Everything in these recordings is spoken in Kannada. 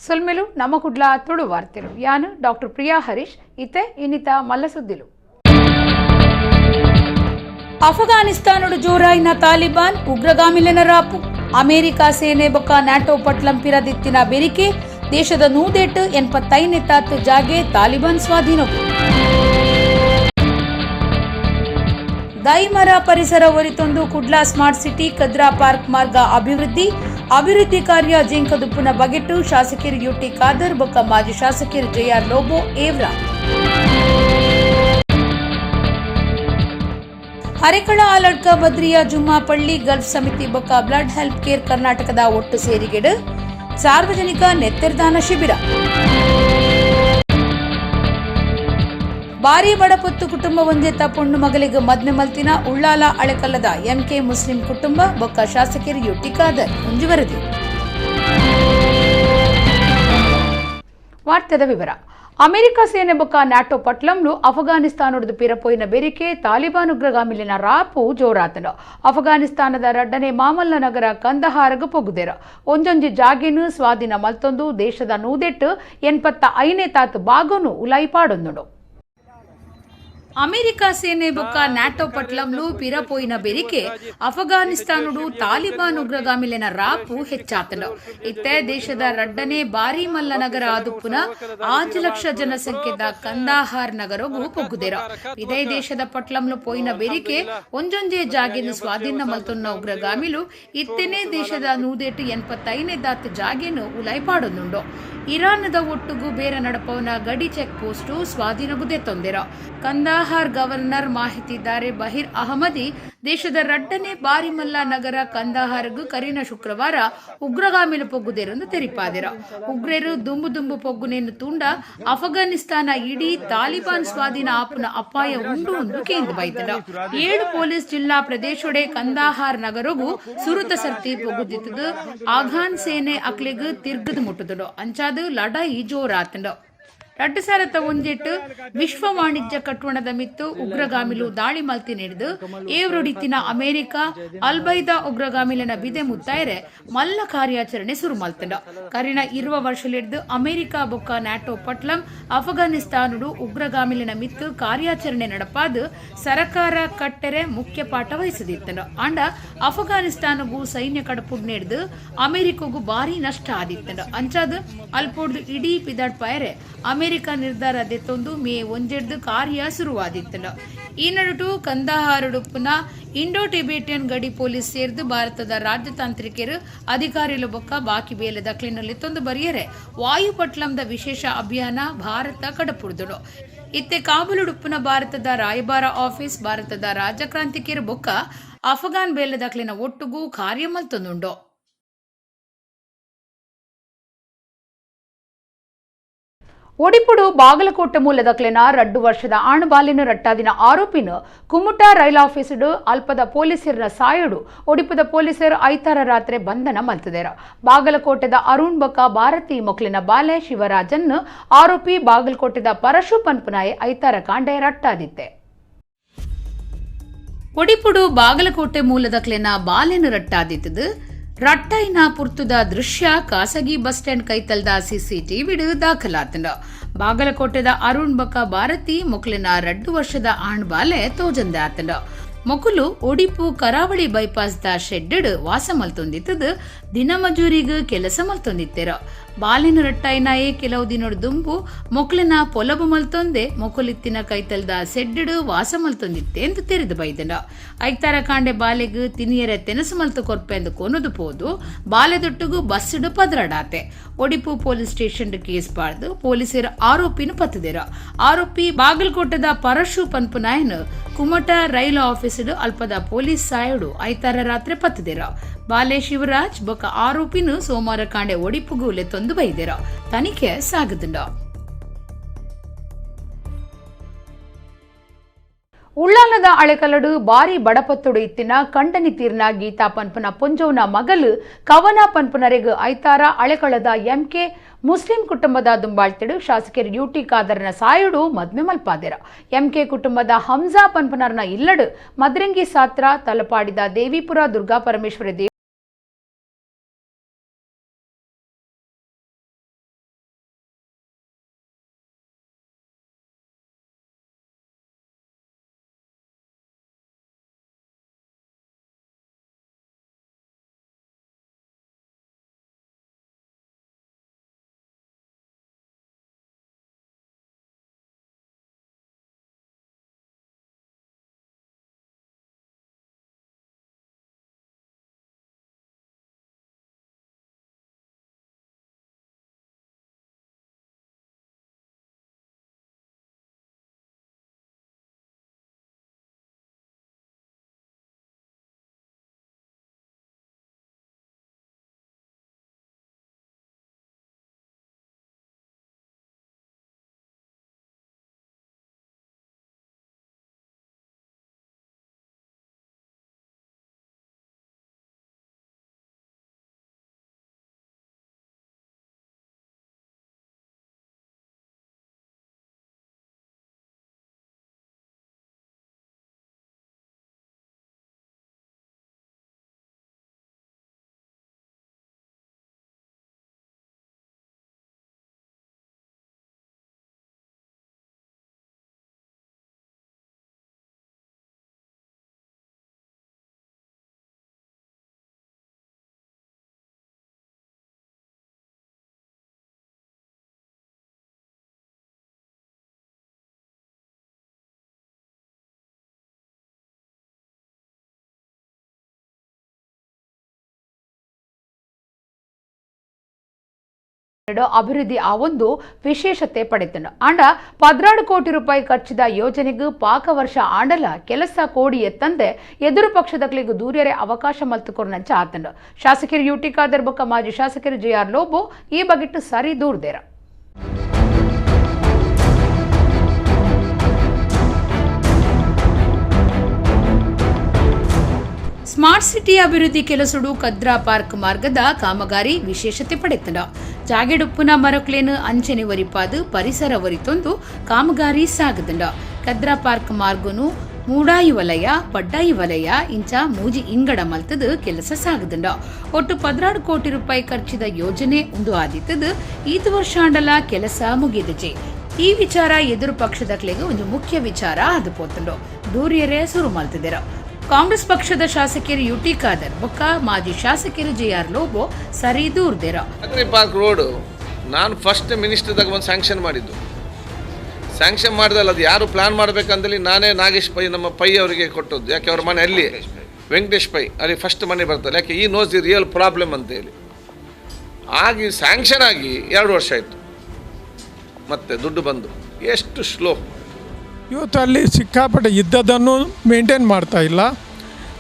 ಸೊಲ್ಮೆಲು ನಮ್ಮ ಕುಡ್ಲಾ ತುಳು ವಾರ್ತೆಲು ಯಾನು ಡಾಕ್ಟರ್ ಪ್ರಿಯಾ ಹರೀಶ್ ಇತ್ತೆ ಇನ್ನಿತ ಮಲ್ಲ ಸುದ್ದಿಲು. ಅಫ್ಘಾನಿಸ್ತಾನಡು ಜೋರಾಯಿನ ತಾಲಿಬಾನ್ ಉಗ್ರಗಾಮಿಲೆನ ರಾಪು ಅಮೆರಿಕ ಸೇನೆ ಬೊಕ್ಕ ನ್ಯಾಟೋ ಪಟ್ಲಂ ಪಿರದಿತ್ತಿನ ಬೆರಿಕೆ ದೇಶದ 185 ಜಾಗೆ ತಾಲಿಬಾನ್ ಸ್ವಾಧೀನವು. ದೈಮರ ಪರಿಸರ ಒರಿತೊಂದು Kudla smart city Kadri park ಮಾರ್ಗ ಅಭಿವೃದ್ಧಿ ಕಾರ್ಯ ಜಿಂಕದುಪ್ಪುನ ಬಗೆಟ್ಟು ಶಾಸಕರು ಯುಟಿ ಖಾದರ್ ಬೊಕ್ಕ ಮಾಜಿ ಶಾಸಕರು ಜೆಆರ್ ಲೋಬೋ ಏವ್ರಾ. ಹರೆಕಳ ಆಲಡ್ಕ ಬದ್ರಿಯಾ ಜುಮ್ಮಾ ಪಳ್ಳಿ ಗಲ್ಫ್ ಸಮಿತಿ ಬೊಕ್ಕ ಬ್ಲಡ್ ಹೆಲ್ಪ್ ಕೇರ್ ಕರ್ನಾಟಕದ ಒಟ್ಟು ಸೇರಿಗೆಡು ಸಾರ್ವಜನಿಕ ನೆತ್ತೆರ್ದಾನ ಶಿಬಿರ. ಬಾರಿ ಬಡಪೊತ್ತು ಕುಟುಂಬ ಒಂದೆತ್ತ ಪೊಣ್ಣು ಮಗಳಿಗೆ ಮದ್ಮೆ ಮಲ್ತಿನ ಉಳ್ಳಾಲ ಅಳೆಕಲ್ಲದ ಎಂಕೆ ಮುಸ್ಲಿಂ ಕುಟುಂಬ ಬೊಕ್ಕ ಶಾಸಕರು ಯುಟಿ ಖಾದರ್ ಮುಂಜುವರೆದಿ. ವಾರ್ತೆದ ವಿವರ. ಅಮೆರಿಕ ಸೇನೆ ಬೊಕ್ಕ ನ್ಯಾಟೋ ಪಟ್ಲಂಲು ಅಫ್ಘಾನಿಸ್ತಾನದ ಪಿರಪೋಯಿನ ಬೆರಿಕೆ ತಾಲಿಬಾನ್ ಉಗ್ರಗಾಮಿಲಿನ ರಾಪು ಜೋರಾತನು. ಅಫ್ಘಾನಿಸ್ತಾನದ ರಡ್ಡನೆ ಮಾಮಲ್ಲ ನಗರ ಕಂದಹಾರಗ ಪೊಗುದೆರ ಒಂಜೊಂಜಿ ಜಾಗೆನು ಸ್ವಾಧೀನ ಮಲ್ತೊಂದು ದೇಶದ 185 ಭಾಗನು ಉಲೈಪಾಡೊಂದುಂಡು. ಅಮೆರಿಕ ಸೇನೆ ಬೊಕ್ಕ ನ್ಯಾಟೋ ಪಟ್ಲಂಲು ಪಿರಪೋಯಿನ ಬೆರಿಕೆ ಅಫ್ಘಾನಿಸ್ತಾನಡು ತಾಲಿಬಾನ್ ಉಗ್ರಗಾಮಿಲೆನ ರಾಪು ಹೆಚ್ಚಾತನು. ಇತ್ತೆ ದೇಶದ ರಡ್ಡನೆ ಬಾರಿ ಮಲ್ಲ ನಗರ ಆದುಪ್ಪುನ 5 ಲಕ್ಷ ಜನಸಂಖ್ಯೆದ ಕಂದಾಹಾರ್ ನಗರಗೂ ಪೊಗ್ಗುದೆರ. ಇದೇ ದೇಶದ ಪಟ್ಲಂಲು ಪೋಯಿನ ಬೆರಿಕೆ ಒಂಜೊಂಜೆ ಜಾಗೆನು ಸ್ವಾಧೀನ ಮಲ್ತೊನ್ನ ಉಗ್ರಗಾಮಿಲು ಇತ್ತೆನೇ ದೇಶದ 185 ಜಾಗೆನು ಉಲೈಪಾಡೊಂದುಂಡು. ಇರಾನದ ಒಟ್ಟುಗೂ ಬೇರೆ ನಡಪವನ ಗಡಿ ಚೆಕ್ ಪೋಸ್ಟು ಸ್ವಾಧೀನಗುದೆ ತೊಂದೆರ. ಕಂದಾಹಾರ್ ಗವರ್ನರ್ ಮಾಹಿತಿದಾರೆ ಬಹಿರ್ ಅಹಮದಿ ದೇಶದ ರಡ್ಡನೆ ಬಾರಿಮಲ್ಲ ನಗರ ಕಂದಾಹಾರ್ಗು ಕರಿನ ಶುಕ್ರವಾರ ಉಗ್ರಗಾಮಿಲು ಪೊಗ್ಗುದೇರೆಂದು ತೆರಿಪಾದೆರ. ಉಗ್ರರು ದುಂಬು ಪೊಗ್ಗುನೇನು ತುಂಡ ಅಫ್ಘಾನಿಸ್ತಾನ ಇಡೀ ತಾಲಿಬಾನ್ ಸ್ವಾಧೀನ ಆಪುನ ಅಪಾಯ ಉಂಡು ಎಂದು ಕೇಂದ್ರ ಬೈತದ. 7 ಪೊಲೀಸ್ ಜಿಲ್ಲಾ ಪ್ರದೇಶೊಡೆ ಕಂದಾಹಾರ್ ನಗರಗೂ ಸುರುತ ಸರ್ತಿ ಪೊಗ್ಗುದಿತ್ತದು. ಆಘಾನ್ ಸೇನೆ ಅಕ್ಲೆಗ್ ತಿರ್ಗದು ಮುಟ್ಟುದಡು ಅಂಚಾದ ಲಡಾಯಿ ಜೋರಾತಂಡ. 2001 ವಿಶ್ವ ವಾಣಿಜ್ಯ ಕಟ್ಟುವಣದ ಮಿತ್ತು ಉಗ್ರಗಾಮಿಲು ದಾಳಿ ಮಲ್ತಿ ನಡೆದು ಏವ್ರೊಡಿತಿನ ಅಮೆರಿಕ ಅಲ್ಬೈದಾ ಉಗ್ರಗಾಮಿಲನ ಬಿದೆ ಮುತ್ತಾಯರೆ ಮಲ್ಲ ಕಾರ್ಯಾಚರಣೆ ಸುರು ಮಲ್ತಂಡ. ಕರಿನ 20 ವರ್ಷಲಿಡ್ದು ಅಮೆರಿಕ ಬೊಕ್ಕ ನ್ಯಾಟೋ ಪಟ್ಲಂ ಅಫ್ಘಾನಿಸ್ತಾನುಡು ಉಗ್ರಗಾಮಿಲಿನ ಮಿತ್ತು ಕಾರ್ಯಾಚರಣೆ ನಡಪಾದು ಸರಕಾರ ಕಟ್ಟೆರೆ ಮುಖ್ಯ ಪಾಠ ವಹಿಸದಿತ್ತಂಡ. ಅಂಡ ಅಫ್ಘಾನಿಸ್ತಾನಗೂ ಸೈನ್ಯ ಕಡಪುಡ್ ನಡೆದು ಅಮೆರಿಕಗೂ ಭಾರಿ ನಷ್ಟ ಆದಿತ್ತಂಡ. ಅಂಚಾದ ಅಲ್ಪೊಡ್ದು ಇಡೀ ಪಿದಾಡ್ ಪಾಯರೆ ಅಮೆರಿಕ ನಿರ್ಧಾರ ದೆತ್ತೊಂದು ಮೇ 1 ಕಾರ್ಯ ಶುರುವಾದಿತ್ತಂಡ. ಈ ನಡುಟು ಕಂದಹಾರುಡುಪ್ಪುನ ಇಂಡೋ ಟಿಬೇಟಿಯನ್ ಗಡಿ ಪೊಲೀಸ್ ಸೇರ್ದು ಭಾರತದ ರಾಜತಾಂತ್ರಿಕರು ಅಧಿಕಾರಿಲು ಬೊಕ್ಕ ಬಾಕಿ ಬೇಲೆ ದಕ್ಲಿನಲ್ಲಿ ತೊಂದು ಬರಿಯರೆ ವಾಯುಪಟ್ಲಂದ ವಿಶೇಷ ಅಭಿಯಾನ ಭಾರತ ಕಡಪುಡ್ದಳು. ಇತ್ತೆ ಕಾಬುಲುಡುಪ್ಪುನ ಭಾರತದ ರಾಯಭಾರ ಆಫೀಸ್ ಭಾರತದ ರಾಜಕ್ರಾಂತಿಕರು ಬೊಕ್ಕ ಅಫ್ಘಾನ್ ಬೇಲೆ ದಕ್ಲಿನ ಒಟ್ಟುಗೂ ಕಾರ್ಯ ಮಲ್ತೊಂದುಂಡು. ಒಡಿಪುಡು ಬಾಗಲಕೋಟೆ ಮೂಲದಕ್ಲೆನ 2 ವರ್ಷದ ಆಣಬಾಲಿನ ರಟ್ಟಾದಿನ ಆರೋಪಿನ ಕುಮಟಾ ರೈಲ್ ಆಫೀಸಡು ಅಲ್ಪದ ಪೊಲೀಸರನ ಸಾಯಡು ಒಡಿಪುದ ಪೊಲೀಸರು ಐತಾರ ರಾತ್ರಿ ಬಂಧನ ಮಲ್ತದೇರ. ಬಾಗಲಕೋಟೆದ ಅರುಣ್ ಬಕ ಭಾರತಿ ಮೊಕ್ಲಿನ ಬಾಲೆ ಶಿವರಾಜನ್ ಆರೋಪಿ ಬಾಗಲಕೋಟೆದ ಪರಶು ಪನ್ಪನಾಯ್ ಐತಾರ ಕಾಂಡೆ ರಟ್ಟಾದಿತ್ತೆ. ಒಡಿಪುಡು ಬಾಗಲಕೋಟೆ ಮೂಲದಕ್ಲೆನ ಬಾಲೆನ ರಟ್ಟಾದಿತ್ತದು ರಟ್ಟೈನ ಪುರ್ತುದ ದೃಶ್ಯ ಖಾಸಗಿ ಬಸ್ ಸ್ಟ್ಯಾಂಡ್ ಕೈತಲ್ದ ಸಿಸಿಟಿವಿಡು ದಾಖಲಾತಂಡ. ಬಾಗಲಕೋಟೆದ ಅರುಣ್ ಬಕ ಭಾರತಿ ಮೊಕ್ಲಿನ 2 ವರ್ಷದ ಆಣ್ಬಾಲೆ ತೋಜಂದೆ ಆತಂಡ. ಮೊಕುಲು ಒಡಿಪು ಕರಾವಳಿ ಬೈಪಾಸ್ದ ಶೆಡ್ಡ್ ವಾಸ ಮಲ್ತೊಂದಿತ್ತದು ದಿನ ಮಜೂರಿಗ ಕೆಲಸ ಮಲ್ತೊಂದಿತ್ತೆರ. ಬಾಲಿನ ರಟ್ಟಾಯಿನಾಯೇ ಕೆಲವು ದಿನದ ದುಂಬು ಮೊಕ್ಲಿನ ಪೊಲಬು ಮಲ್ತೊಂದೆ ಮೊಕುಲಿತ್ತಿನ ಕೈತಲ್ದ ಸೆಡ್ಡ್ ವಾಸ ಮಲ್ತೊಂದಿತ್ತೆ ಎಂದು ತೆರೆದು ಬೈದಂಡ. ಐತಾರ ಕಾಂಡೆ ಬಾಲೆಗ್ ತಿನಿಯರೆ ತೆನಸು ಮಲ್ತು ಕೊರ್ಪೆ ಎಂದು ಕೊನದು ಪೋದು ಬಾಲೆದೊಟ್ಟುಗು ಬಸ್ಡ್ ಪದ್ರಡಾತೆ. ಒಡಿಪು ಪೊಲೀಸ್ ಸ್ಟೇಷನ್ ಕೇಸ್ ಪಾಡ್ದು ಪೊಲೀಸರು ಆರೋಪಿನ ಪತ್ತದೇರ. ಆರೋಪಿ ಬಾಗಲಕೋಟೆದ ಪರಶು ಪನ್ಪುನಾಯನ್ ಕುಮಟಾ ರೈಲು ಆಫೀಸಡು ಅಲ್ಪದ ಪೊಲೀಸ್ ಸಾಯಡು ಐತಾರ ರಾತ್ರಿ ಪತ್ತದೇರ. ಬಾಲೆ ಶಿವರಾಜ್ ಬೊಕ್ಕ ಆರೋಪಿನು ಸೋಮವಾರ ಕಾಂಡೆ ಒಡಿಪುಗೂ ಲೆತ್ತೊಂದು ಬೈದೇರ. ತನಿಖೆ ಸಾಗದುಂಡ. ಉಳ್ಳಾಲದ ಅಳೆಕಲ್ಲಡು ಬಾರಿ ಬಡಪತ್ತೊಡು ಇತ್ತಿನ ಕಂಡನಿ ತೀರ್ನ ಗೀತಾ ಪನ್ಪನ ಪೊಂಜೋನ ಮಗಲು ಕವನ ಪನ್ಪನರೆಗ್ ಐತಾರ ಅಳೆಕಳದ ಎಂಕೆ ಮುಸ್ಲಿಂ ಕುಟುಂಬದ ದುಂಬಾಳ್ತೆಡು ಶಾಸಕರು ಯುಟಿ ಖಾದರ್ನ ಸಾಯುಡು ಮದ್ಮೆ ಮಲ್ಪಾದೆರ. ಎಂಕೆ ಕುಟುಂಬದ ಹಂಜಾ ಪನ್ಪನರ್ನ ಇಲ್ಲಡು ಮದ್ರಂಗಿ ಸಾತ್ರ ತಲಪಾಡಿದ ದೇವಿಪುರ ದುರ್ಗಾ ಪರಮೇಶ್ವರಿ ಅಭಿವೃದ್ಧಿ ಆ ಒಂದು ವಿಶೇಷತೆ ಪಡೆತಂಡು ಆಂಡ 16 ಕೋಟಿ ರೂಪಾಯಿ ಖರ್ಚಿದ ಯೋಜನೆಗೂ ಪಾಕ ವರ್ಷ ಆಂಡಲ ಕೆಲಸ ಕೋಡಿ ಎತ್ತಂದೆ ಎದುರು ಪಕ್ಷದಕ್ಲಿಗೂ ದೂರ್ಯರೆ ಅವಕಾಶ ಮಲ್ತುಕೊರ್ನಂಚ ಆತಂಡು ಶಾಸಕರು ಯುಟಿ ಖಾದರ್ ಬೊಕ್ಕ ಮಾಜಿ ಶಾಸಕರು ಜೆಆರ್ ಲೋಬೋ ಈ ಬಗೆಟ್ಟು ಸರಿ ದೂರ್ದೇರ. ಸ್ಮಾರ್ಟ್ ಸಿಟಿ ಅಭಿವೃದ್ಧಿ ಕೆಲಸಡು ಕದ್ರಾ ಪಾರ್ಕ್ ಮಾರ್ಗದ ಕಾಮಗಾರಿ ವಿಶೇಷತೆ ಪಡೆತಂಡ ಜಾಗೆಡುಪ್ಪುನ ಮರಕ್ಲೇನು ಅಂಚನೆ ವರಿಪಾದು ಪರಿಸರ ವರಿತೊಂದು ಕಾಮಗಾರಿ ಸಾಗದಂಡ ಕದ್ರಾ ಪಾರ್ಕ್ ಮಾರ್ಗನು ಮೂಡಾಯಿ ವಲಯ ಪಡ್ಡಾಯಿ ವಲಯ ಇಂಚ ಮೂಜಿ ಇಂಗಡ ಮಲ್ತದು ಕೆಲಸ ಸಾಗದಂಡ ಒಟ್ಟು 16 ಕೋಟಿ ರೂಪಾಯಿ ಖರ್ಚಿದ ಯೋಜನೆ ಒಂದು ಆದಿತ್ತದು ಈದು ವರ್ಷಾಂಡಲ ಕೆಲಸ ಮುಗಿದಜೆ. ಈ ವಿಚಾರ ಎದುರು ಪಕ್ಷದಕ್ಲೆಗೆ ಒಂದು ಮುಖ್ಯ ವಿಚಾರ ಅದು ಪೋತಂಡು ದೂರ್ಯರೇ ಸುರು ಮಲ್ತಿದೆರ. ಕಾಂಗ್ರೆಸ್ ಪಕ್ಷದ ಶಾಸಕರು ಯುಟಿ ಖಾದರ್ ಬೊಕ್ಕ ಮಾಜಿ ಶಾಸಕರು ಜೆಆರ್ ಲೋಬೋ ಸರಿ ದೂರ್ದೇರ. ಪಾರ್ಕ್ ರೋಡ್ ನಾನು ಫಸ್ಟ್ ಮಿನಿಸ್ಟರ್ದಾಗ ಒಂದು ಸ್ಯಾಂಕ್ಷನ್ ಮಾಡಿದ್ದು. ಸ್ಯಾಂಕ್ಷನ್ ಮಾಡಿದಲ್ಲ ಅದು ಯಾರು ಪ್ಲಾನ್ ಮಾಡಬೇಕಂತೇಳಿ ನಾನೇ ನಾಗೇಶ್ ಪೈ ನಮ್ಮ ಪೈ ಅವರಿಗೆ ಕೊಟ್ಟದ್ದು. ಯಾಕೆ ಅವ್ರ ಮನೆ ಅಲ್ಲಿ ವೆಂಕಟೇಶ್ ಪೈ ಅಲ್ಲಿ ಫಸ್ಟ್ ಮನೆ ಬರ್ತದೆ. ಯಾಕೆ ಈ ನೋಸ್ ದಿ ರಿಯಲ್ ಪ್ರಾಬ್ಲಮ್ ಅಂತೇಳಿ ಆಗಿ ಸ್ಯಾಂಕ್ಷನ್ ಆಗಿ 2 ವರ್ಷ ಆಯಿತು. ಮತ್ತೆ ದುಡ್ಡು ಬಂದು ಎಷ್ಟು ಸ್ಲೋ. ಇವತ್ತು ಅಲ್ಲಿ ಸಿಕ್ಕಾಪಟ್ಟೆ ಇದ್ದದನ್ನು ಮೇಂಟೈನ್ ಮಾಡ್ತಾ ಇಲ್ಲ.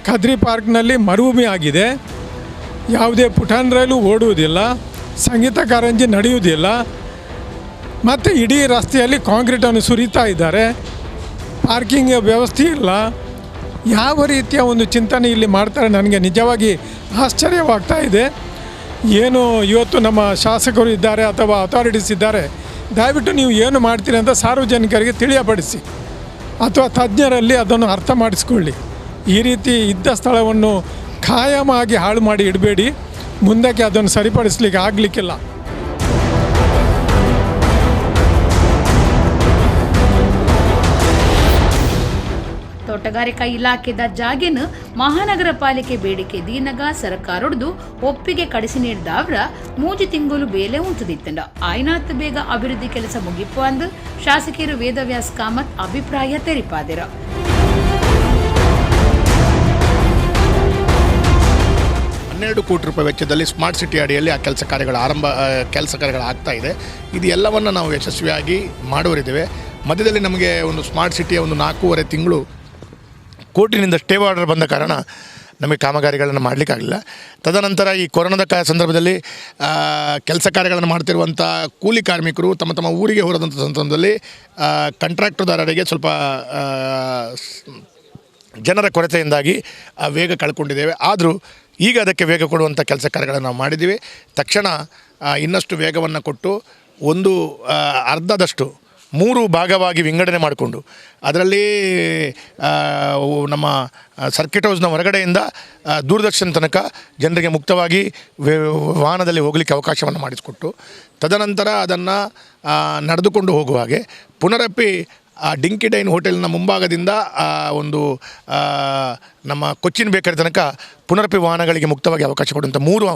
ಕದ್ರಿ ಪಾರ್ಕ್ನಲ್ಲಿ ಮರುಭೂಮಿ ಆಗಿದೆ. ಯಾವುದೇ ಪುಟಾನ್ ರೈಲು ಓಡುವುದಿಲ್ಲ, ಸಂಗೀತ ಕಾರಂಜಿ ನಡೆಯುವುದಿಲ್ಲ. ಮತ್ತು ಇಡೀ ರಸ್ತೆಯಲ್ಲಿ ಕಾಂಕ್ರೀಟನ್ನು ಸುರಿತಾ ಇದ್ದಾರೆ. ಪಾರ್ಕಿಂಗ್ ವ್ಯವಸ್ಥೆ ಇಲ್ಲ. ಯಾವ ರೀತಿಯ ಒಂದು ಚಿಂತನೆ ಇಲ್ಲಿ ಮಾಡ್ತಾರೆ ನನಗೆ ನಿಜವಾಗಿ ಆಶ್ಚರ್ಯವಾಗ್ತಾ ಇದೆ. ಏನು ಇವತ್ತು ನಮ್ಮ ಶಾಸಕರು ಇದ್ದಾರೆ ಅಥವಾ ಅಥಾರಿಟೀಸ್ ಇದ್ದಾರೆ, ದಯವಿಟ್ಟು ನೀವು ಏನು ಮಾಡ್ತೀರಿ ಅಂತ ಸಾರ್ವಜನಿಕರಿಗೆ ತಿಳಿಯಪಡಿಸಿ ಅಥವಾ ತಜ್ಞರಲ್ಲಿ ಅದನ್ನು ಅರ್ಥ ಮಾಡಿಸ್ಕೊಳ್ಳಿ. ಈ ರೀತಿ ಇದ್ದ ಸ್ಥಳವನ್ನು ಖಾಯಮಾಗಿ ಹಾಳು ಮಾಡಿ ಇಡಬೇಡಿ. ಮುಂದಕ್ಕೆ ಅದನ್ನು ಸರಿಪಡಿಸಲಿಕ್ಕೆ ಆಗಲಿಕ್ಕಿಲ್ಲ. ತೋಟಗಾರಿಕಾ ಇಲಾಖೆದ ಜಾಗೆನು ಮಹಾನಗರ ಪಾಲಿಕೆ ಬೇಡಿಕೆ ದೀನಗ ಸರ್ಕಾರೊಡ್ದು ಒಪ್ಪಿಗೆ ಕಡಿಸಿ ನೀಡಿದವ್ರ 3 ತಿಂಗಳು ಬೇಲೆ ಉಂಟುದಿತ್ತಂಡ ಆಯ್ನಾತ್ ಬೇಗ ಅಭಿವೃದ್ಧಿ ಕೆಲಸ ಮುಗಿಪ್ಪು ಅಂದು ಶಾಸಕರು ವೇದವ್ಯಾಸ್ ಕಾಮತ್ ಅಭಿಪ್ರಾಯ ತೆರಿಪಾದಿರ. ಕೋಟಿ ರೂಪಾಯಿ ವೆಚ್ಚದಲ್ಲಿ ಸ್ಮಾರ್ಟ್ ಸಿಟಿ ಅಡಿಯಲ್ಲಿ ಆ ಕೆಲಸ ಕಾರ್ಯಗಳು ಆಗ್ತಾ ಇದೆ. ಇದು ಎಲ್ಲವನ್ನು ನಾವು ಯಶಸ್ವಿಯಾಗಿ ಮಾಡುವರಿದ್ದೇವೆ. ಮಧ್ಯದಲ್ಲಿ ನಮಗೆ ಒಂದು ಸ್ಮಾರ್ಟ್ ಸಿಟಿಯ ಒಂದು 4.5 ತಿಂಗಳು ಕೋರ್ಟಿನಿಂದ ಸ್ಟೇ ಆರ್ಡರ್ ಬಂದ ಕಾರಣ ನಮಗೆ ಕಾಮಗಾರಿಗಳನ್ನು ಮಾಡಲಿಕ್ಕಾಗಲಿಲ್ಲ. ತದನಂತರ ಈ ಕೊರೋನಾದ ಸಂದರ್ಭದಲ್ಲಿ ಕೆಲಸ ಕಾರ್ಯಗಳನ್ನು ಮಾಡ್ತಿರುವಂಥ ಕೂಲಿ ಕಾರ್ಮಿಕರು ತಮ್ಮ ಊರಿಗೆ ಹೋದಂಥ ಸಂದರ್ಭದಲ್ಲಿ ಕಾಂಟ್ರಾಕ್ಟರ್ದಾರರಿಗೆ ಸ್ವಲ್ಪ ಜನರ ಕೊರತೆಯಿಂದಾಗಿ ವೇಗ ಕಳ್ಕೊಂಡಿದ್ದೇವೆ. ಆದರೂ ಈಗ ಅದಕ್ಕೆ ವೇಗ ಕೊಡುವಂಥ ಕೆಲಸ ಕಾರ್ಯಗಳನ್ನು ನಾವು ಮಾಡಿದ್ದೀವಿ. ತಕ್ಷಣ ಇನ್ನಷ್ಟು ವೇಗವನ್ನು ಕೊಟ್ಟು ಒಂದು ಅರ್ಧದಷ್ಟು 3 ಭಾಗವಾಗಿ ವಿಂಗಡಣೆ ಮಾಡಿಕೊಂಡು ಅದರಲ್ಲಿ ನಮ್ಮ ಸರ್ಕಿಟ್ ಹೌಸ್ನ ಹೊರಗಡೆಯಿಂದ ದೂರದರ್ಶನ ತನಕ ಜನರಿಗೆ ಮುಕ್ತವಾಗಿ ವಾಹನದಲ್ಲಿ ಹೋಗಲಿಕ್ಕೆ ಅವಕಾಶವನ್ನು ಮಾಡಿಸಿಕೊಟ್ಟು ತದನಂತರ ಅದನ್ನು ನಡೆದುಕೊಂಡು ಹೋಗುವ ಹಾಗೆ ಪುನರಪ್ಪಿ ಡಿಂಕಿ ಡೈನ್ ಹೋಟೆಲ್ನ ಮುಂಭಾಗದಿಂದ ಒಂದು ನಮ್ಮ ಕೊಚ್ಚಿನ್ ಬೇಕರಿ ತನಕ ಪುನರಪಿ ವಾಹನಗಳಿಗೆ ಮುಕ್ತವಾಗಿ ಅವಕಾಶ ಕೊಡುವಂಥ 3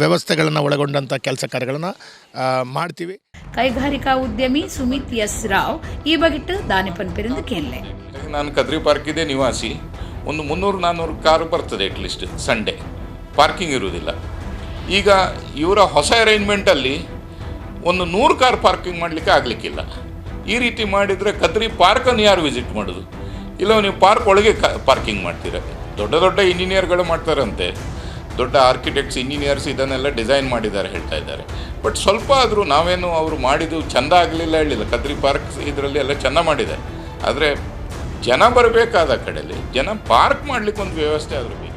ವ್ಯವಸ್ಥೆಗಳನ್ನು ಒಳಗೊಂಡಂಥ ಕೆಲಸ ಕಾರ್ಯಗಳನ್ನು ಮಾಡ್ತೀವಿ. ಕೈಗಾರಿಕಾ ಉದ್ಯಮಿ ಸುಮಿತ್ ಎಸ್ ರಾವ್ ಈ ಬಗೆಟ್ಟು ದಾನಿಪನ್ ಪೆರಿಂದ ಕೇಳಲೆ. ನಾನು ಕದ್ರಿ ಪಾರ್ಕಿದೆ ನಿವಾಸಿ. ಒಂದು 300-400 ಕಾರು ಬರ್ತದೆ ಅಟ್ಲೀಸ್ಟ್ ಸಂಡೇ. ಪಾರ್ಕಿಂಗ್ ಇರುವುದಿಲ್ಲ. ಈಗ ಇವರ ಹೊಸ ಅರೇಂಜ್ಮೆಂಟಲ್ಲಿ ಒಂದು 100 ಕಾರ್ ಪಾರ್ಕಿಂಗ್ ಮಾಡಲಿಕ್ಕೆ ಆಗಲಿಕ್ಕಿಲ್ಲ. ಈ ರೀತಿ ಮಾಡಿದರೆ ಕದ್ರಿ ಪಾರ್ಕನ್ನು ಯಾರು ವಿಸಿಟ್ ಮಾಡೋದು? ಇಲ್ಲ ನೀವು ಪಾರ್ಕ್ ಒಳಗೆ ಪಾರ್ಕಿಂಗ್ ಮಾಡ್ತೀರ. ದೊಡ್ಡ ಇಂಜಿನಿಯರ್ಗಳು ಮಾಡ್ತಾರಂತೆ, ದೊಡ್ಡ ಆರ್ಕಿಟೆಕ್ಟ್ಸ್ ಇಂಜಿನಿಯರ್ಸ್ ಇದನ್ನೆಲ್ಲ ಡಿಸೈನ್ ಮಾಡಿದ್ದಾರೆ ಹೇಳ್ತಾ ಇದ್ದಾರೆ. ಬಟ್ ಸ್ವಲ್ಪ ಆದರೂ ನಾವೇನು ಅವರು ಮಾಡಿದ್ದು ಚೆಂದ ಆಗಲಿಲ್ಲ ಹೇಳಿಲ್ಲ. ಕದ್ರಿ ಪಾರ್ಕ್ ಇದರಲ್ಲಿ ಎಲ್ಲ ಚೆಂದ ಮಾಡಿದ್ದಾರೆ. ಆದರೆ ಜನ ಬರಬೇಕಾದ ಕಡೆಯಲ್ಲಿ ಜನ ಪಾರ್ಕ್ ಮಾಡಲಿಕ್ಕೆ ಒಂದು ವ್ಯವಸ್ಥೆ ಆದರೂ ಬೇಕು.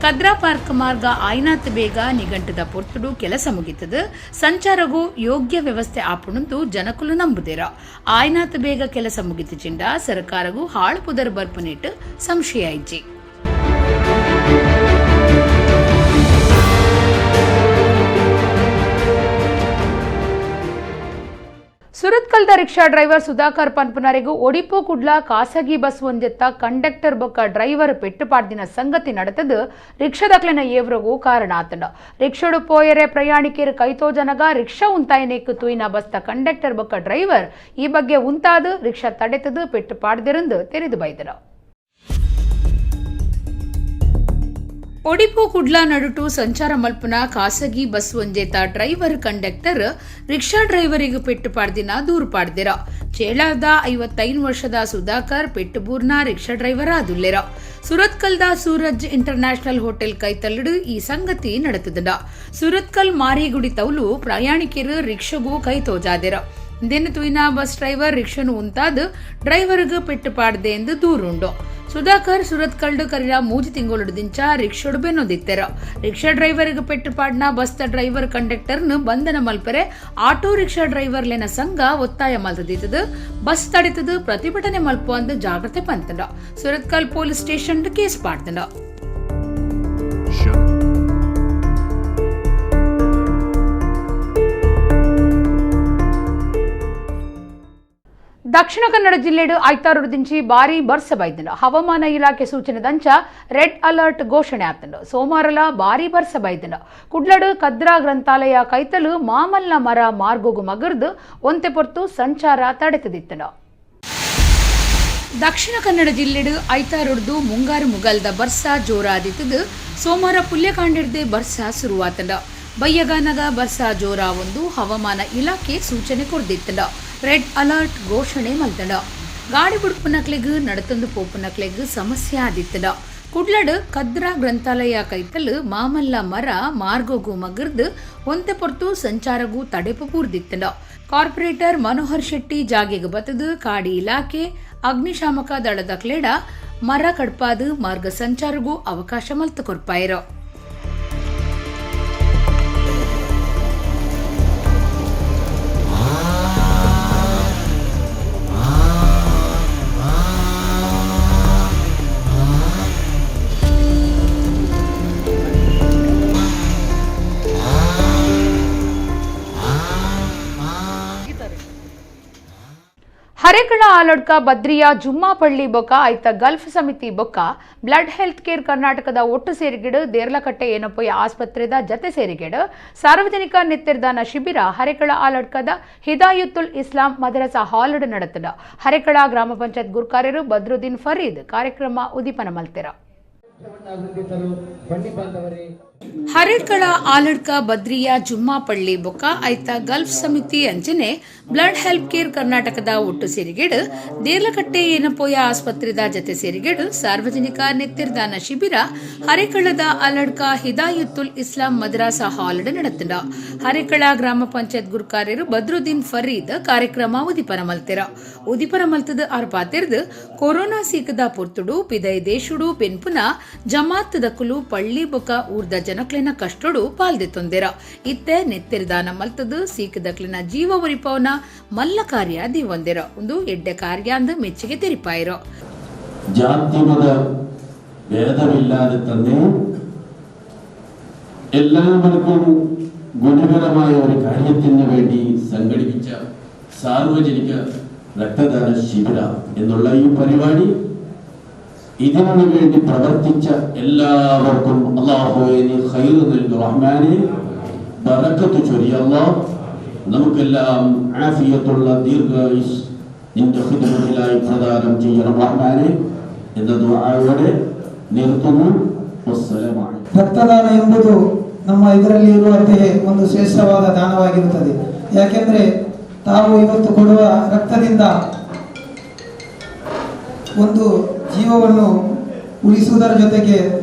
ಕದ್ರಾ ಪಾರ್ಕ್ ಮಾರ್ಗ ಆಯ್ನಾತ್ ಬೇಗ ನಿಘಂಟದ ಪೊರ್ತುಡು ಕೆಲಸ ಮುಗಿತದು. ಸಂಚಾರಗೂ ಯೋಗ್ಯ ವ್ಯವಸ್ಥೆ ಆಪುಣಂದು ಜನಕುಲು ನಂಬುದೇರ. ಆಯ್ನಾತ್ ಬೇಗ ಕೆಲಸ ಮುಗಿತು ಚಿಂಡ ಸರ್ಕಾರಗೂ ಹಾಳು ಪುದರ್ ಬರ್ಪನಿಟ್ಟು ಸಂಶಯ ಇಜ್ಜಿ. ಸುರತ್ಕಲ್ದ ರಿಕ್ಷಾ ಡ್ರೈವರ್ ಸುಧಾಕರ್ ಪನ್ಪುನರಿಗೂ ಒಡಿಪು ಕುಡ್ಲ ಖಾಸಗಿ ಬಸ್ ಒಂದೆತ್ತ ಕಂಡಕ್ಟರ್ ಬೊಕ್ಕ ಡ್ರೈವರ್ ಪೆಟ್ಟುಪಾಡ್ದಿನ ಸಂಗತಿ ನಡೆತದು ರಿಕ್ಷಾದಕ್ಲೆನ ಏವ್ರಗೂ ಕಾರಣ ಆತಂಡ. ರಿಕ್ಷಾಡು ಪೋಯರೆ ಪ್ರಯಾಣಿಕರು ಕೈತೋಜನಗ ರಿಕ್ಷಾ ಉಂತಾಯನೇಕು ತೂಯಿನ ಬಸ್ತ ಕಂಡಕ್ಟರ್ ಬೊಕ್ಕ ಡ್ರೈವರ್ ಈ ಬಗ್ಗೆ ಉಂತಾದು ರಿಕ್ಷಾ ತಡೆತದು ಪೆಟ್ಟುಪಾಡ್ದಿರಂದು ತೆರೆದು ಬೈದರು. ಒಡಿಪು ಕುಡ್ಲಾ ನಡುಟು ಸಂಚಾರ ಮಲ್ಪನ ಖಾಸಗಿ ಬಸ್ ಒಂಜೇತ ಡ್ರೈವರ್ ಕಂಡಕ್ಟರ್ ರಿಕ್ಷಾ ಡ್ರೈವರಿಗೆ ಪೆಟ್ಟು ಪಾಡ್ದಿನ ದೂರು ಪಾಡ್ದಿರ. ಚೇಳಾದ 55 ವರ್ಷದ ಸುಧಾಕರ್ ಪೆಟ್ಟುಬೂರ್ನ ರಿಕ್ಷಾ ಡ್ರೈವರ್ ಆದುಲ್ಲೆರ. ಸುರತ್ಕಲ್ದ ಸೂರಜ್ ಇಂಟರ್ನ್ಯಾಷನಲ್ ಹೋಟೆಲ್ ಕೈತಲ್ಲಡು ಈ ಸಂಗತಿ ನಡೆತದ. ಸುರತ್ಕಲ್ ಮಾರಿಗುಡಿ ತೌಲು ಪ್ರಯಾಣಿಕರು ರಿಕ್ಷಾಗೂ ಕೈ ತೋಜಾದೆರ. ದಿನ ತುಯಿನ ಬಸ್ ಡ್ರೈವರ್ ರಿಕ್ಷಾನು ಉಂತಾದ ಡ್ರೈವರ್ಗೆ ಪೆಟ್ಟು ಪಾಡ್ದೆ ಎಂದು ದೂರುಂಡು. ಸುಧಾಕರ್ ಸುರತ್ಕಲ್ಡು ಕರಿಯ 3 ತಿಂಗಳೊಡದಿಂಚ ರಿಕ್ಷಾಡು ಬೆನ್ನೊಂದಿತ್ತೆರ. ರಿಕ್ಷಾ ಡ್ರೈವರ್ಗೆ ಪೆಟ್ಟು ಪಾಡ್ನ ಬಸ್ತ ಡ್ರೈವರ್ ಕಂಡಕ್ಟರ್ನು ಬಂಧನ ಮಲ್ಪರೆ ಆಟೋ ರಿಕ್ಷಾ ಡ್ರೈವರ್ಲೆನ ಸಂಘ ಒತ್ತಾಯ ಮಲ್ತದಿತ್ತದು. ಬಸ್ ತಡೆತದು ಪ್ರತಿಭಟನೆ ಮಲ್ಪು ಅಂದು ಜಾಗ್ರತೆ ಪಂತಂಡ. ಸುರತ್ಕಲ್ ಪೊಲೀಸ್ ಸ್ಟೇಷನ್ ಕೇಸ್ ಪಾಡ್ತಂಡ. ದಕ್ಷಿಣ ಕನ್ನಡ ಜಿಲ್ಲೆಡು ಐತಾರೂರದಿಂಚಿ ಭಾರಿ ಬರ್ಸ ಬೈದಂಡ. ಹವಾಮಾನ ಇಲಾಖೆ ಸೂಚನೆದಂಚ ರೆಡ್ ಅಲರ್ಟ್ ಘೋಷಣೆ ಆತಂಡ. ಸೋಮವಾರಲ ಭಾರಿ ಬರ್ಸ ಬೈದಂಡ. ಕುಡ್ಲಡು ಕದ್ರಾ ಗ್ರಂಥಾಲಯ ಕೈತಲು ಮಾಮಲ್ನ ಮರ ಮಾರ್ಗೋಗು ಮಗರ್ದು ಒಂತೆ ಪೊರ್ತು ಸಂಚಾರ ತಡೆತದಿತ್ತಂಡ. ದಕ್ಷಿಣ ಕನ್ನಡ ಜಿಲ್ಲೆಡು ಐತಾರೂರ್ದು ಮುಂಗಾರು ಮುಗಲ್ದ ಬರ್ಸ ಜೋರಾದಿತ್ತದು. ಸೋಮವಾರ ಪುಲ್ಯಕಾಂಡಿರ್ದೆ ಬರ್ಸ ಶುರುವಾತಂಡ. ಬಯ್ಯಗಾನಗ ಬರ್ಸ ಜೋರ ಒಂದು ಹವಾಮಾನ ಇಲಾಖೆ ಸೂಚನೆ ಕೊಡ್ದಿತ್ತಂಡ. ರೆಡ್ ಅಲರ್ಟ್ ಘೋಷಣೆ ಮಲ್ತಂಡ. ಗಾಡಿ ಬುಡ್ಪುನಕ್ಲೆಗ್ ನಡತಂದು ಪೋಪುನಕ್ಲೆಗ್ ಸಮಸ್ಯೆ ಆದಿತ್ತಂಡ. ಕುಡ್ಲಡ್ ಕದ್ರಾ ಗ್ರಂಥಾಲಯ ಕೈತಲ್ ಮಾಮಲ್ಲ ಮರ ಮಾರ್ಗೋಗು ಮಗರ್ದು ಒಂತೆ ಪೊರ್ತು ಸಂಚಾರಗೂ ತಡೆಪು ಪೂರ್ದಿತ್ತಂಡ. ಕಾರ್ಪೊರೇಟರ್ ಮನೋಹರ್ ಶೆಟ್ಟಿ ಜಾಗೆಗೆ ಬತ್ತದು ಕಾಡಿ ಇಲಾಖೆ ಅಗ್ನಿಶಾಮಕ ದಳದ ಕ್ಲೇಡ ಮರ ಕಡ್ಪಾದು ಮಾರ್ಗ ಸಂಚಾರಗೂ ಅವಕಾಶ ಮಲ್ತು ಕೊರ್ಪಾಯಿರೋ. ಹರೇಕಳ ಆಲಡ್ಕ ಬದ್ರಿಯಾ ಜುಮ್ಮಾಪಳ್ಳಿ ಬೊಕ್ಕ ಐತ ಗಲ್ಫ್ ಸಮಿತಿ ಬೊಕ್ಕ ಬ್ಲಡ್ ಹೆಲ್ತ್ ಕೇರ್ ಕರ್ನಾಟಕದ ಒಟ್ಟು ಸೇರಿಗೆಡು ದೇರ್ಲಕಟ್ಟೆ ಏನಪ್ಪಯ್ಯ ಆಸ್ಪತ್ರೆದ ಜತೆ ಸೇರಿಗೆಡು ಸಾರ್ವಜನಿಕ ನಿತ್ಯರ್ದಾನ ಶಿಬಿರ ಹರೇಕಳ ಆಲಡ್ಕದ ಹಿದಾಯುತ್ತುಲ್ ಇಸ್ಲಾಂ ಮದರಸಾ ಹಾಲ್ಡ್ ನಡೆತದ. ಹರೇಕಳ ಗ್ರಾಮ ಪಂಚಾಯತ್ ಗುರ್ಕಾರ್ಯರು ಬದ್ರುದ್ದೀನ್ ಫರೀದ್ ಕಾರ್ಯಕ್ರಮ ಉದೀಪನ ಮಲ್ತೆರ. ಹರೇಕಳ ಆಲಡ್ಕ ಬದ್ರಿಯಾ ಜುಮ್ಮಾಪಳ್ಳಿ ಬೊಕ್ಕ ಐತ ಗಲ್ಫ್ ಸಮಿತಿ ಅಂಚನೆ ಬ್ಲಡ್ ಹೆಲ್ತ್ ಕೇರ್ ಕರ್ನಾಟಕದ ಒಟ್ಟು ಸೇರಿಗೆಡು ದೇರ್ಲಕಟ್ಟೆ ಏನಪ್ಪೋಯ ಆಸ್ಪತ್ರೆದ ಜತೆ ಸೇರಿಗೆಡು ಸಾರ್ವಜನಿಕ ನೆತ್ತಿರ್ದಾನ ಶಿಬಿರ ಹರೇಕಳದ ಆಲಡ್ಕ ಹಿದಾಯುತ್ತುಲ್ ಇಸ್ಲಾಂ ಮದ್ರಾಸಾ ಹಾಲ್ಡ್ ನಡೆತಂಡ. ಹರೇಕಳ ಗ್ರಾಮ ಪಂಚಾಯತ್ ಗುರ್ಕಾರ್ಯರು ಬದ್ರುದ್ದೀನ್ ಫರೀದ್ ಕಾರ್ಯಕ್ರಮ ಉದೀಪನ ಮಲ್ತೆರ. ಉದೀಪನ ಮಲ್ತದ ಅರ್ಪಾತಿರ್ದು ಕೊರೋನಾ ಸೀಕದ ಪೊರ್ತುಡು ಪಿದೈ ದೇಶುಡು ಪೆನ್ಪುನ ಜಮಾತ್ ದಕ್ಕುಲು ಪಳ್ಳಿ ಬೊಕ್ಕ ಊರ್ದ ಜನಕ್ಲೆನ ಕಷ್ಟಡು ಪಾಲ್ದೆ ತೊಂದೆರ. ಇತ್ತೆ ನೆತ್ತಿರ್ದಾನ ಮಲ್ತದು ಸೀಕ್ ದಕ್ಲಿನ ಜೀವ ಒರಿಪವನ ಮಲ್ಲ ಕಾರ್ಯ ದೀವೊಂದೆರ. ಒಂದು ಎಡ್ಡೆ ಕಾರ್ಯ ಅಂದು ಮೆಚ್ಚುಗೆ ತೆರಿಪಾಯಿರೋ. ജാതി മത ഭേദമില്ലാതെ തന്നെ എല്ലാവർക്കും ഗുണകരമായ ഒരു കാര്യത്തിന് വേണ്ടി സംഘടിപ്പിച്ച സാർവജനിക രക്തദാന ശിബിര എന്നുള്ള ഈ പരിപാടി ഇതിനു വേണ്ടി പ്രവർത്തിച്ച എല്ലാവർക്കും അല്ലാഹുവേ നീ ഖൈർ നൽകു റഹ്മാനേ, ബറക്കത്ത് ചൊരിയ അല്ലാഹ്. നമുക്കെല്ലാം ആഫിയത്തുള്ള ദീർഘായുസ് നിന്റെ ഖിദ്മത്തിലായി പ്രദാനം ചെയ്യണം റഹ്മാനേ എന്ന ദുആയോടെ നിർത്തുന്നു. വസ്സലാമു അലൈക്കും. ರಕ್ತದಾನ ಎಂಬುದು ನಮ್ಮ ಇದರಲ್ಲಿ ಇರುವಂತೆಯೇ ಒಂದು ಶ್ರೇಷ್ಠವಾದ ದಾನವಾಗಿರುತ್ತದೆ. ಯಾಕೆಂದರೆ ತಾವು ಇವತ್ತು ಕೊಡುವ ರಕ್ತದಿಂದ ಒಂದು ಜೀವವನ್ನು ಉಳಿಸುವುದರ ಜೊತೆಗೆ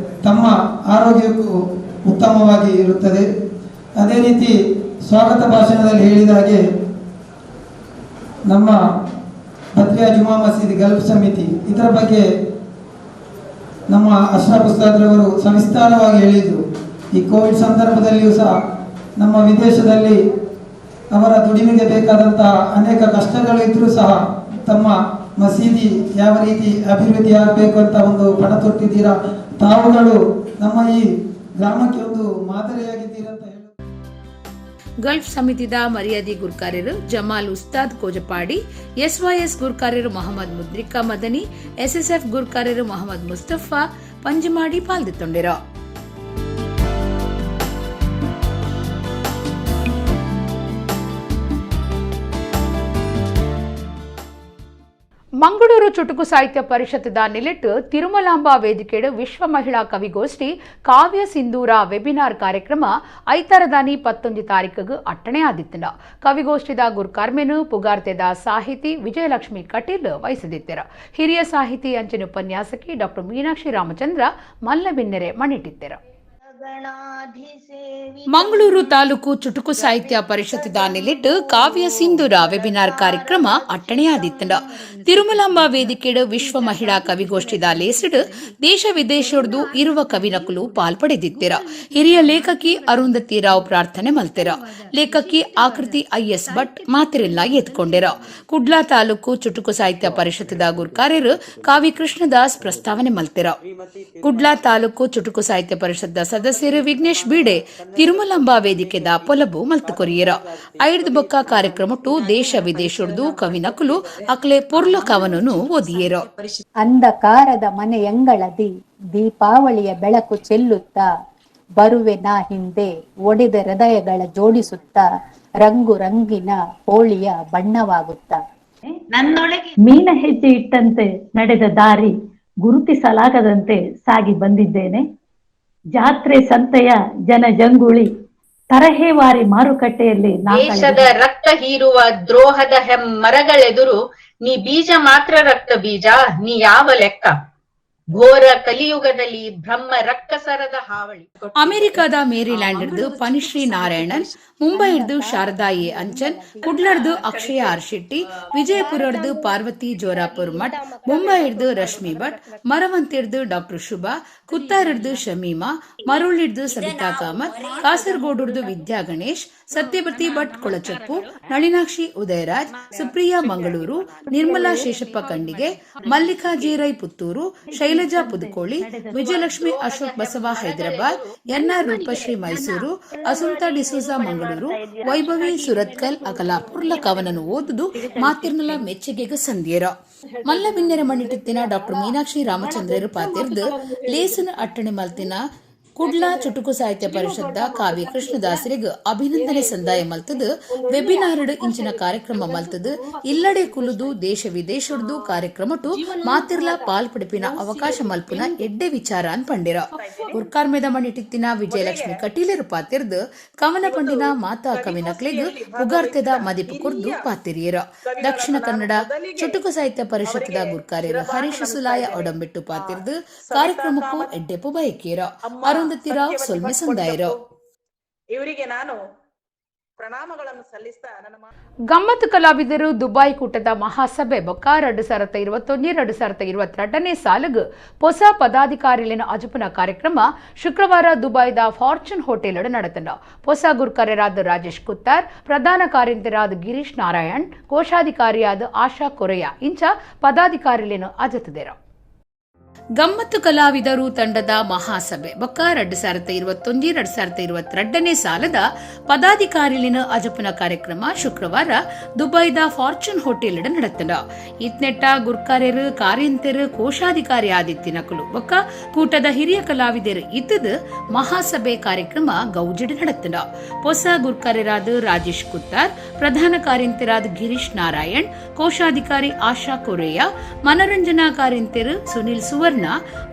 ತಮ್ಮ ಆರೋಗ್ಯಕ್ಕೂ ಉತ್ತಮವಾಗಿ ಇರುತ್ತದೆ. ಅದೇ ರೀತಿ ಸ್ವಾಗತ ಭಾಷಣದಲ್ಲಿ ಹೇಳಿದ ಹಾಗೆ ನಮ್ಮ ಬದ್ರಿಯಾ ಜುಮಾ ಮಸೀದಿ ಗಲ್ಫ್ ಸಮಿತಿ ಇದರ ಬಗ್ಗೆ ನಮ್ಮ ಅಶ್ರಫ್ ಉಸ್ತಾದ್ರವರು ಸವಿಸ್ತಾರವಾಗಿ ಹೇಳಿದರು. ಈ ಕೋವಿಡ್ ಸಂದರ್ಭದಲ್ಲಿಯೂ ಸಹ ನಮ್ಮ ವಿದೇಶದಲ್ಲಿ ಅವರ ದುಡಿಮೆಗೆ ಬೇಕಾದಂತಹ ಅನೇಕ ಕಷ್ಟಗಳಿದ್ದರೂ ಸಹ ತಮ್ಮ ಮಸೀದಿ ಯಾವ ರೀತಿ ಅಭಿವೃದ್ಧಿ ಆಗಬೇಕು ಅಂತ ಒಂದು ಪಣ ತೊಟ್ಟಿದ್ದೀರಾ. ತಾವುಗಳು ನಮ್ಮ ಈ ಗ್ರಾಮಕ್ಕೆ ಒಂದು ಮಾದರಿಯಾಗಿದ್ದೀರಂತ ಹೇಳಿ ಗಲ್ಫ್ ಸಮಿತಿದ ಮರ್ಯಾದಿ ಗುರ್ಕಾರ್ಯರು ಜಮಾಲ್ ಉಸ್ತಾದ್ ಕೋಜಪಾಡಿ, ಎಸ್ವೈಎಸ್ ಗುರ್ಕಾರ್ಯರು ಮೊಹಮ್ಮದ್ ಮುದ್ರಿಕಾ ಮದನಿ, ಎಸ್ಎಸ್ಎಫ್ ಗುರ್ಕಾರ್ಯರು ಮೊಹಮ್ಮದ್ ಮುಸ್ತಫಾ ಪಂಜಮಾಡಿ ಪಾಲ್ದೊಂಡಿರ. ಮಂಗಳೂರು ಚುಟುಕು ಸಾಹಿತ್ಯ ಪರಿಷತ್ ನಿಲಿಟ್ಟು ತಿರುಮಲಾಂಬ ವೇದಿಕೆಡು ವಿಶ್ವ ಮಹಿಳಾ ಕವಿಗೋಷ್ಠಿ ಕಾವ್ಯ ಸಿಂಧೂರ ವೆಬಿನಾರ್ ಕಾರ್ಯಕ್ರಮ ಐತರದಾನಿ 11 ತಾರೀಕಿಗೆ ಅಟ್ಟಣೆ ಆದಿತ್ತಿನ ಕವಿಗೋಷ್ಠಿದ ಗುರ್ಕಾರ್ಮೆನು ಪುಗಾರ್ತೆದ ಸಾಹಿತಿ ವಿಜಯಲಕ್ಷ್ಮಿ ಕಟೀಲ್ ವಹಿಸಿದ್ದಿತ್ತರ ಹಿರಿಯ ಸಾಹಿತಿ ಅಂಚಿನ ಉಪನ್ಯಾಸಕಿ ಡಾಕ್ಟರ್ ಮೀನಾಕ್ಷಿ ರಾಮಚಂದ್ರ ಮಲ್ಲಬಿನ್ನೆರೆ ಮಣಿಟ್ಟಿತ್ತರ. ಮಂಗಳೂರು ತಾಲೂಕು ಚುಟುಕು ಸಾಹಿತ್ಯ ಪರಿಷತ್ ನಿಲಿಟ್ಟು ಕಾವ್ಯ ಸಿಂಧೂರ ವೆಬಿನಾರ್ ಕಾರ್ಯಕ್ರಮ ಅಟ್ಟಣೆಯಾದಿತ್ತಂಡ ತಿರುಮಲಾಂಬ ವೇದಿಕೆಡು ವಿಶ್ವ ಮಹಿಳಾ ಕವಿಗೋಷ್ಠಿದ ಲೇಸಿಡು ದೇಶ ವಿದೇಶದ್ದು ಇರುವ ಕವಿನಕುಲು ಪಾಲ್ಪಡೆದಿತ್ತೆರ. ಹಿರಿಯ ಲೇಖಕಿ ಅರುಂಧತಿ ರಾವ್ ಪ್ರಾರ್ಥನೆ ಮಲ್ತೆರ. ಲೇಖಕಿ ಆಕೃತಿ ಐಎಸ್ ಭಟ್ ಮಾತಿರೆಲ್ಲ ಎತ್ಕೊಂಡೆರ. ಕುಡ್ಲಾ ತಾಲೂಕು ಚುಟುಕು ಸಾಹಿತ್ಯ ಪರಿಷತ್ದ ಗುರ್ಕಾರ್ಯರು ಕಾವಿ ಕೃಷ್ಣದಾಸ್ ಪ್ರಸ್ತಾವನೆ ಮಲ್ತೆರ. ಕುಡ್ಲಾ ತಾಲೂಕು ಚುಟುಕು ಸಾಹಿತ್ಯ ಪರಿಷತ್ದ ಸದಸ್ಯರು ವಿಘ್ನೇಶ್ ಬೀಡೆ ತಿರುಮಲಾಂಬ ವೇದಿಕೆದ ಪೊಲಬು ಮಲ್ತುಕೊರಿಯರ. ಐದು ಬೊಕ್ಕ ಕಾರ್ಯಕ್ರಮಟ್ಟು ದೇಶ ವಿದೇಶದ್ದು ಕವಿನಕುಲು ಅಕ್ಲೆ ಪೊರ್ಲ ಕವನನು ಓದಿಯರ. ಅಂಧಕಾರದ ಮನೆಯಂಗಳದಿ ದೀಪಾವಳಿಯ ಬೆಳಕು ಚೆಲ್ಲುತ್ತಾ ಬರುವೆ ನಾ ಹಿಂದೆ ಒಡೆದ ಹೃದಯಗಳ ಜೋಡಿಸುತ್ತಾ ರಂಗು ರಂಗಿನ ಹೋಳಿಯ ಬಣ್ಣವಾಗುತ್ತಾ ನನ್ನೊಳಗೆ ಮೀನ ಹೆಜ್ಜೆ ಇಟ್ಟಂತೆ ನಡೆದ ದಾರಿ ಗುರುತಿಸಲಾಗದಂತೆ ಸಾಗಿ ಬಂದಿದ್ದೇನೆ. ಜಾತ್ರೆ ಸಂತೆಯ ಜನಜಂಗುಳಿ ತರಹೇವಾರಿ ಮಾರುಕಟ್ಟೆಯಲ್ಲಿ ದೇಶದ ರಕ್ತ ಹೀರುವ ದ್ರೋಹದ ಹೆಮ್ಮರಗಳೆದುರು ನೀ ಬೀಜ ಮಾತ್ರ ರಕ್ತ ಬೀಜ ನೀ ಯಾವ ಲೆಕ್ಕ. ಘೋರ ಕಲಿಯುಗದಲ್ಲಿ ಬ್ರಹ್ಮ ರಕ್ಕಸರದ ಹಾವಳಿ. ಅಮೆರಿಕದ ಮೇರಿಲ್ಯಾಂಡ್ ಪನಿಶ್ರೀ ನಾರಾಯಣನ್, ಮುಂಬೈರ್ದು ಶಾರದಾ ಎ ಅಂಚನ್, ಕುಡ್ಲರ್ದು ಅಕ್ಷಯ ಆರ್ ಶೆಟ್ಟಿ, ವಿಜಯಪುರದ್ದು ಪಾರ್ವತಿ ಜೋರಾಪುರ್ ಮಠ್, ಮುಂಬೈರ್ದು ರಶ್ಮಿ ಭಟ್, ಮರವಂತಿರ್ದು ಡಾಕ್ಟರ್ ಶುಭಾ, ಕುತ್ತಾರರ್ದು ಶಮೀಮಾ, ಮರುಳಿರ್ದು ಸಬಿತಾ ಕಾಮತ್, ಕಾಸರಗೋಡುರ್ದು ವಿದ್ಯಾ ಗಣೇಶ್, ಸತ್ಯವತಿ ಭಟ್ ಕೊಳಚಪ್ಪು, ನಳಿನಾಕ್ಷಿ ಉದಯರಾಜ್, ಸುಪ್ರಿಯಾ ಮಂಗಳೂರು, ನಿರ್ಮಲಾ ಶೇಷಪ್ಪ ಕಂಡಿಗೆ, ಮಲ್ಲಿಕಾ ಜೀರೈ ಪುತ್ತೂರು, ಶೈಲಜಾ ಪುದುಕೋಳಿ, ವಿಜಯಲಕ್ಷ್ಮಿ ಅಶೋಕ್ ಬಸವ ಹೈದರಾಬಾದ್, ಎನ್ಆರ್ ರೂಪಶ್ರೀ ಮೈಸೂರು, ಅಸುಂತಾ ಡಿಸೋಜಾ ಮಂಗಳೂರು, ವೈಭವಿ ಸುರತ್ಕಲ್ ಅಕಲಾಪುರ್ಲ ಕವನನು ಓದುದು ಮಾತಿರ್ನಲ ಮೆಚ್ಚುಗೆಗೆ ಸಂದಿಯರ. ಮಲ್ಲಬಿನ್ನೆರ ಮಣಿಟಿತ್ತಿನ ಡಾಕ್ಟರ್ ಮೀನಾಕ್ಷಿ ರಾಮಚಂದ್ರರು ಪಾತಿರ್ದು ಲೇಸನ ಅಟ್ಟಣೆ ಮಲ್ತಿನ ಕುಡ್ಲಾ ಚುಟುಕು ಸಾಹಿತ್ಯ ಪರಿಷತ್ದ ಕಾವ್ಯ ಕೃಷ್ಣದಾಸರಿಗೆ ಅಭಿನಂದನೆ ಸಂದಾಯ ಮಲ್ತದು ವೆಬಿನಾರ್ಡ್ ಇಂಚಿನ ಕಾರ್ಯಕ್ರಮ ಮಲ್ತದು ಇಲ್ಲಡೆ ಕುಲುದು ದೇಶ ವಿದೇಶದ್ದು ಕಾರ್ಯಕ್ರಮಟು ಮಾತಿರ್ಲ ಪಾಲ್ಪಡಿಪಿನ ಅವಕಾಶ ಮಲ್ಪುನ ಎಡ್ಡೆ ವಿಚಾರ ಅನ್ಪಂಡಿರ. ಗುರ್ಕಾರ್ಮೆದ ಮಣಿಟಿತ್ತಿನ ವಿಜಯಲಕ್ಷ್ಮಿ ಕಟೀಲರು ಪಾತಿರ್ದು ಕವನ ಪಂಡಿನ ಮಾತಾ ಕವಿನಕ್ಲೆಗ್ ಪುಗಾರ್ತೆದ ಮದಿಪು ಕುರ್ದು ಪಾತಿರಿಯರ. ದಕ್ಷಿಣ ಕನ್ನಡ ಚುಟುಕು ಸಾಹಿತ್ಯ ಪರಿಷತ್ದ ಗುರ್ಕಾರ್ಯರು ಹರೀಶ್ ಸುಲಾಯ ಒಡಂಬಿಟ್ಟು ಪಾತಿರ್ದು ಕಾರ್ಯಕ್ರಮಕ್ಕೂ ಎಡ್ಡೆಪು ಬಯಕೇರ. ಅರುಂಧತಿರಾವ್ ಸೊಲ್ಮೆ ಸಂದಾಯರು ಇವರಿಗೆ ನಾನು ಪ್ರಣಾಮಗಳನ್ನು ಸಲ್ಲಿಸ್ತಾ ಗಮ್ಮತ್ ಕಲಾವಿದರು ದುಬೈ ಕೂಟದ ಮಹಾಸಭೆ ಬೊಕ್ಕ 2021-2022 ಸಾಲಗ್ ಹೊಸ ಪದಾಧಿಕಾರಿಲಿನ ಅಜಪುನ ಕಾರ್ಯಕ್ರಮ ಶುಕ್ರವಾರ ದುಬೈದ ಫಾರ್ಚೂನ್ ಹೋಟೆಲ್ ನಡೆತನ. ಹೊಸ ಗುರ್ಕರ್ಯರಾದ ರಾಜೇಶ್ ಕುತ್ತಾರ್, ಪ್ರಧಾನ ಕಾರ್ಯಂತರಾದ ಗಿರೀಶ್ ನಾರಾಯಣ್, ಕೋಶಾಧಿಕಾರಿಯಾದ ಆಶಾ ಕೊರೆಯ ಇಂಚ ಪದಾಧಿಕಾರಿಲಿನ ಅಜತದೇರ. ಗಮ್ಮತ್ತು ಕಲಾವಿದರು ತಂಡದ ಮಹಾಸಭೆ ಬೊಕ್ಕ 2021-2022 ಸಾಲದ ಪದಾಧಿಕಾರಿಲಿನ ಅಜಪುನ ಕಾರ್ಯಕ್ರಮ ಶುಕ್ರವಾರ ದುಬೈದ ಫಾರ್ಚೂನ್ ಹೋಟೆಲ್ ನಡೆತನ. ಇತ್ನೆಟ್ಟ ಗುರ್ಕಾರ್ಯರು ಕಾರ್ಯಂತರು ಕೋಶಾಧಿಕಾರಿ ಆದಿತ್ತಿನಕಲು ಬೊಕ್ಕ ಕೂಟದ ಹಿರಿಯ ಕಲಾವಿದರು ಇದ್ದದ ಮಹಾಸಭೆ ಕಾರ್ಯಕ್ರಮ ಗೌಜಿಡ್ ನಡೆತನ. ಹೊಸ ಗುರ್ಕಾರ್ಯರಾದ ರಾಜೇಶ್ ಕುತ್ತಾರ್, ಪ್ರಧಾನ ಕಾರ್ಯಂತರಾದ ಗಿರೀಶ್ ನಾರಾಯಣ್, ಕೋಶಾಧಿಕಾರಿ ಆಶಾ ಕೊರೆಯ, ಮನರಂಜನಾ ಕಾರ್ಯಂತರು ಸುನಿಲ್ ಸುವರ್ಣ,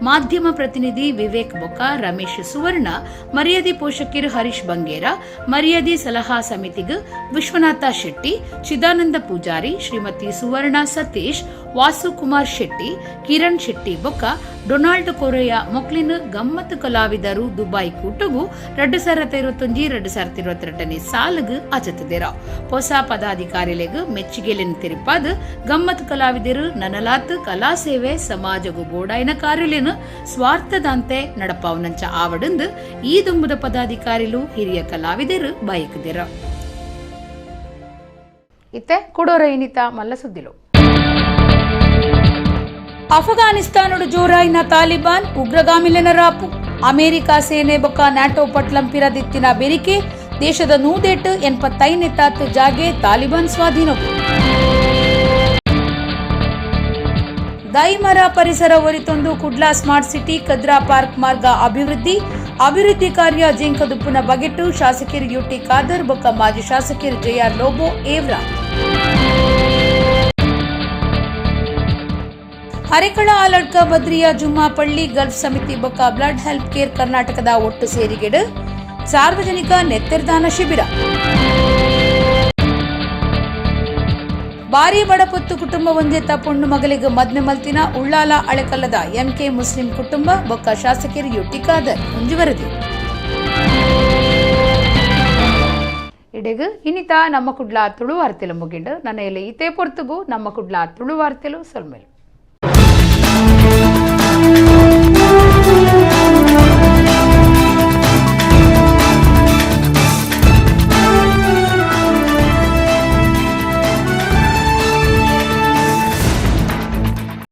ಮಾಧ್ಯಮ ಪ್ರತಿನಿಧಿ ವಿವೇಕ್ ಬೊಕ್ಕ, ರಮೇಶ್ ಸುವರ್ಣ, ಮರ್ಯಾದೆ ಪೋಷಕರು ಹರೀಶ್ ಬಂಗೇರ, ಮರ್ಯಾದೆ ಸಲಹಾ ಸಮಿತಿಗೆ ವಿಶ್ವನಾಥ ಶೆಟ್ಟಿ, ಚಿದಾನಂದ ಪೂಜಾರಿ, ಶ್ರೀಮತಿ ಸುವರ್ಣ ಸತೀಶ್, ವಾಸು ಕುಮಾರ್ ಶೆಟ್ಟಿ, ಕಿರಣ್ ಶೆಟ್ಟಿ ಬೊಕ್ಕ ಡೊನಾಲ್ಡ್ ಕೊರೆಯ ಮೊಕ್ಲಿನ ಗಮ್ಮತ್ತು ಕಲಾವಿದರು ದುಬೈ ಕೂಟಗೂ 2021-2022 ಸಾಲಗ್ ಅಜತದೇರ. ಹೊಸ ಪದಾಧಿಕಾರಿಲೆಗ್ ಮೆಚ್ಚುಗೆಲಿನ ತಿರುಪಾದ ಗಮ್ಮತ್ ಕಲಾವಿದರು ನನಲಾತ್ ಕಲಾ ಸೇವೆ ಸಮಾಜಗೂ ಬೋಡಾಯಿನ ಕಾರ್ಯಲಿನ ಸ್ವಾರ್ಥದಂತೆ ನಡಪಾವನಂಚ ಆವಡಂದು ಈ ದುಂಬುದ ಪದಾಧಿಕಾರಿಲು ಹಿರಿಯ ಕಲಾವಿದರು ಬಯಕದಿರ. ಇತ್ತೆ ಕೊಡೋರ ಏನಿತ ಮಲ್ಲ ಸುದ್ದಿಲು. ಅಫ್ಘಾನಿಸ್ತಾನಡು ಜೋರಾಯಿನ ತಾಲಿಬಾನ್ ಉಗ್ರಗಾಮಿಲೆನ ರಾಪು. ಅಮೆರಿಕ ಸೇನೆ ಬೊಕ್ಕ ನ್ಯಾಟೋ ಪಟ್ಲಂಪಿರದಿತ್ತಿನ ಬೆರಿಕೆ ದೇಶದ 185 ಜಾಗೆ ತಾಲಿಬಾನ್ ಸ್ವಾಧೀನವು. ದೈಮರ ಪರಿಸರ ಒರಿತೊಂದು Kudla smart city Kadri park ಮಾರ್ಗ ಅಭಿವೃದ್ಧಿ ಕಾರ್ಯ ಜಿಂಕದುಪ್ಪುನ ಬಗೆಟ್ಟು ಶಾಸಕರು ಯುಟಿ ಖಾದರ್ ಬೊಕ್ಕ ಮಾಜಿ ಶಾಸಕರು ಜೆಆರ್ ಲೋಬೋ ಏವ್ರಾ. ಅರೆಕಳ ಆಲಡ್ಕ ಬದ್ರಿಯಾ ಜುಮ್ಮಾ ಪಳ್ಳಿ ಗಲ್ಫ್ ಸಮಿತಿ ಬೊಕ್ಕ ಬ್ಲಡ್ ಹೆಲ್ಪ್ ಕೇರ್ ಕರ್ನಾಟಕದ ಒಟ್ಟು ಸೇರಿಗೆಡು ಸಾರ್ವಜನಿಕ ನೆತ್ತೆರ್ದಾನ ಶಿಬಿರ. ಬಾರಿ ಬಡಪೊತ್ತು ಕುಟುಂಬ ಒಂದೆತ್ತ ಪೊಣ್ಣು ಮಗಳಿಗೆ ಮದ್ಮೆ ಮಲ್ತಿನ ಉಳ್ಳಾಲ ಅಳೆಕಲ್ಲದ ಎಂಕೆ ಮುಸ್ಲಿಂ ಕುಟುಂಬ ಬೊಕ್ಕ ಶಾಸಕರಿಯು ಟಿಕಾದರ್ ಮುಂಜುವರೆದಿ. ಇಡೆಗು ಇನ್ನಿತ ನಮ್ಮ ಕುಡ್ಲ ತುಳು ವಾರ್ತೆಲು ಮುಗಿಂಡು ನನ್ನ ಎಲೆ ಇತೇ ಪೊರ್ತುಗು ನಮ್ಮ ಕುಡ್ಲ ತುಳು ವಾರ್ತೆಲು ಸೊಲ್ಮೆಲು.